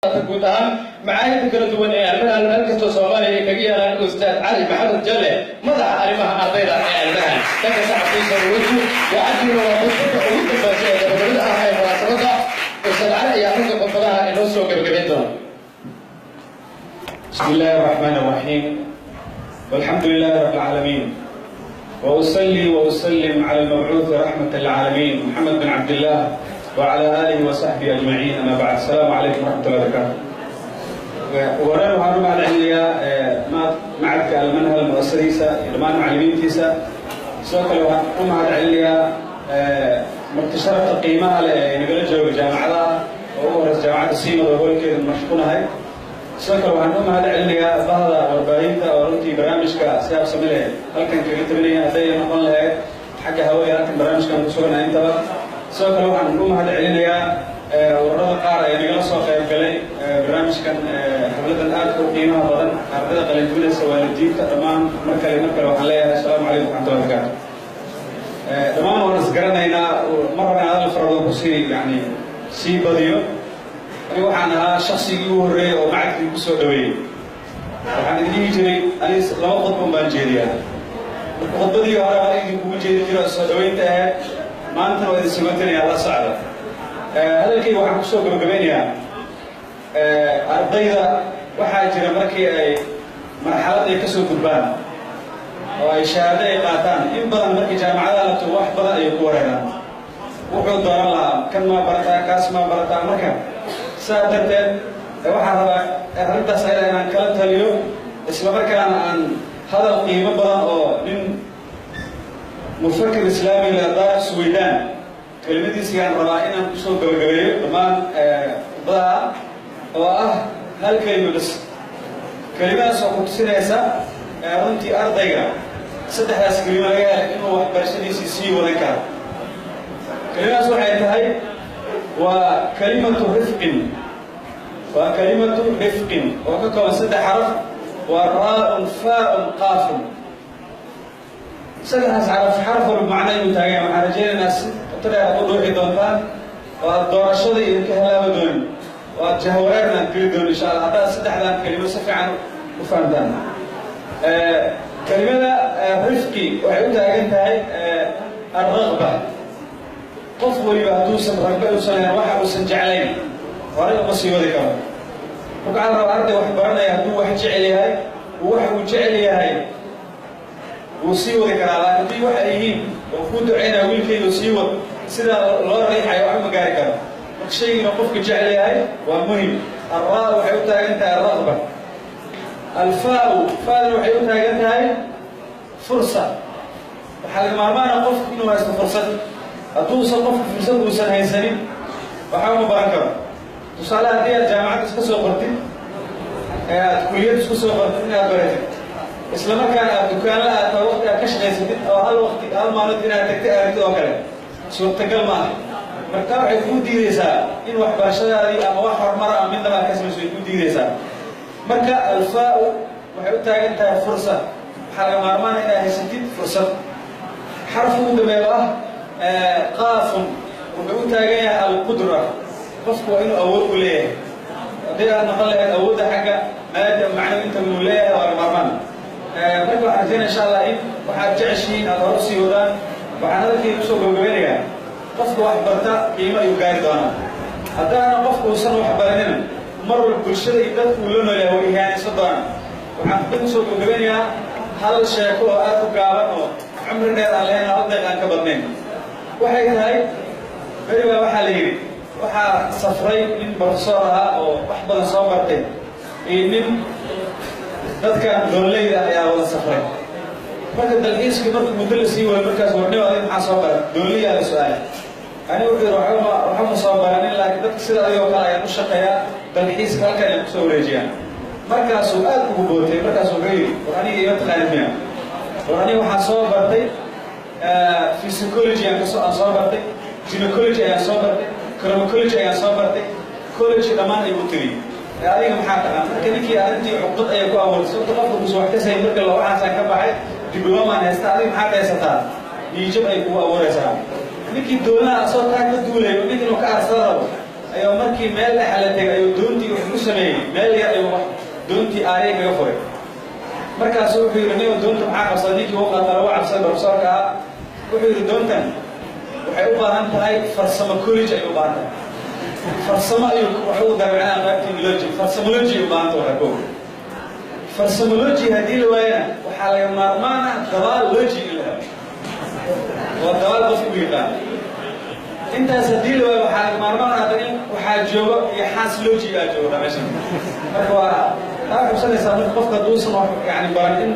guud ahaan macaahidda kala duwan ee arrimaha meel kastoo Soomaaliya ay kaga yeelaan Ustaad Cali Maxamed Jalle madaxa arrimaha ardayda ee arrimaha dadka saxafiyiinta wajhu wacdiina waa dadka ugu dambeeyay ee gabadha ah ee munaasabada Ustaad Cali ayaa halka qofadaha inoo soo gabagabeyn doona bismillahir rahmanir rahim walhamdulillahi rabbil alamin وأصلي وأسلم على المبعوث رحمة للعالمين محمد بن عبد الله وعلى آله وصحبه أجمعين أما بعد السلام عليكم ورحمة الله وبركاته. ورانا وهارون على عليا ما معك المنهل المؤسسيسة إلمان معلمين تيسا سوك لو هم على عليا مكتشرة القيمة نقول جو جامعة وهو جامعة السيما وهو كذا مشكونة هاي سوك لو هم على عليا بعض وباينتا ورنتي برامج كسياب سمله هل كان كذا تبني هذا نقول له حاجة هواية لكن برامج كان مسؤولنا أنت سوف لو عندكم هذا عليا ورد قارة يعني قال سوف يبقى برنامج كان حفلة الآن قيمة بدن أردنا قليل من السوالدين تمام مركل وحليها السلام عليكم ورحمة الله وبركاته. تمام ونذكرنا هنا مرة من هذا الفرد القصير يعني سي بديو اللي وحنا شخصي يوري ومعك في السوداوي وحنا اللي يجري أنا لو خطبة بانجيريا خطبة دي هذا اللي يقول جيري السوداوي انتهى ما أنت وإذا سمعتني على صعدة هذا الكي واحد كسوق بقبينيا أرضية واحد جرى مركي أي مرحلة يكسوق قربان وأي شهادة قاتان إن بدن مركي جامعة لا تروح بدن يكورنا وحول دار الله كم ما برتا كاس ما برتا مركب سادتين واحد هذا سائل عن كلام اليوم اسمه مركب عن هذا القيمة بدن أو من مفكر إسلامي لدار السويدان كلمتي سيان رائعة بسوق بقبيل ضمان ضاع هالكلمة بس كلمة سوق تسنيسا رنتي أرضية صدق هاس كلمة قال إنه واحد برشلي سي وذكر كلمة سوحة هاي وكلمة رفق وكما صدق حرف وراء فاء قاف سلها عرف حرف المعنى المتاجع مع رجال الناس ترى أقول روحي دونتان والدور الشذي كهلا بدون والجهورنا تريدون إن شاء الله هذا صدق لان كلمة سفي عن وفهمتان كلمة رفقي وعودها أنتهي الرغبة قفوا لي بهدوسا رغبة وسنة واحد وسنجعلين ورغب بصير ذكر وقال رب أرضي واحد برنا يهدو واحد جعلي هاي وواحد جعلي هاي وسيوة كرالا هدي واحد يهين وكنت عينا ويل كيلو سيوة سيدا الله ريحة يوحد مقاري كرا الشيء نقفك جعلي هاي ومهم الراء وحيوتها أنت الرغبة الفاء وحيوتها أنت هاي فرصة وحال المعرمان قفك إنه هاي فرصة أتوصل قفك فرصة وسنة هاي سنين وحاول مباركة تصالة هذه الجامعة تسكسوا قرتي كلية تسكسوا قرتي إنها بريتك إسلام كان الدكان لا توقع كشغل سديد أو هالوقت هالمالود هنا تكتئب توكله سوق تقلما مرتاح يكون ديريسا إن واحد باشا هذه أما واحد مرة من دم كسر يكون ديريسا مركا الفاء وحيوتها أنت فرصة حاجة مرمان هنا هي سديد فرصة حرف مدمجة قاف وحيوتها جاية القدرة قفك وإنه أول كلية ده نقله أول ده حاجة ما معنى أنت من ولاية ولا مرمان marka waxaan rajaynayaa insha Allah in waxaad jeceshiin aad hor sii wadaan waxaan halkii ku soo gabagabeynayaa qofka wax barta qiimo ayuu gaari doonaa haddaana qofku uusan wax baranin mar walba bulshada iyo dadku uu la noolyahay way ihaanaysan doonaan waxaan ku soo gabagabeynayaa hal sheeko oo aad u gaaban oo cumri dheer aan lahayn hal daqiiqo aan ka badnayn waxay tahay beriba waxaa la yidhi waxaa safray nin professor ahaa oo wax badan soo bartay iyo nin dadka doonleyda ayaa wada safray marka dalxiiska markuu muddo la sii waayay markaas warnimo adiga maxaa soo baray doonliyaa la su'aalay ani wuxuu yidhi waxba soo baranin laakiin dadka sida adigoo kale ayaan u shaqeeyaa dalxiiska halkan ayaan kusoo wareejiyaan markaasuu aad ugu bootay markaasuu wuxuu yidhi war aniga ima taqaanid miya war aniga waxaan soo bartay physiology aan soo bartay gynecology ayaan soo bartay chromatology ayaan soo bartay college dhammaan ay u tiri adiga maxaa taqaan marka ninkii arrintii cuqdad ayaa ku abuurtay sababta qofka kusoo wax ka say marka la waxaasaan ka baxay diblomaan haysta adiga maxaad haysataa niijab ay kugu abuuraysaa ninkii doonaha asoo taa ka duulayo ninkan uu ka arsada rabo ayuu markii meel la xalatay ayuu doontii sameeyey meel yar ayuu doontii aayay kaga furay markaas wuxuu yidhi nin doonta maxaa qabsaday ninkii uu qaatay lagu cabsaday profesorka ah wuxuu yidhi doontan waxay u baahan tahay farsamo college ay u baahan tahay farsamo ayuu wuxuu dabeecnaa technology farsamology u baahan tahay koob farsamology haddii la waayana waxaa laga maarmaan ah dabaal logi in la helo waa dabaal qof u yaqaan intaas haddii la waayo waxaa laga maarmaan ah in waxaa joogo iyo xaas logi aa jooga meeshan marka waa taa xubsanaysaa marka qofka duusan yani baran in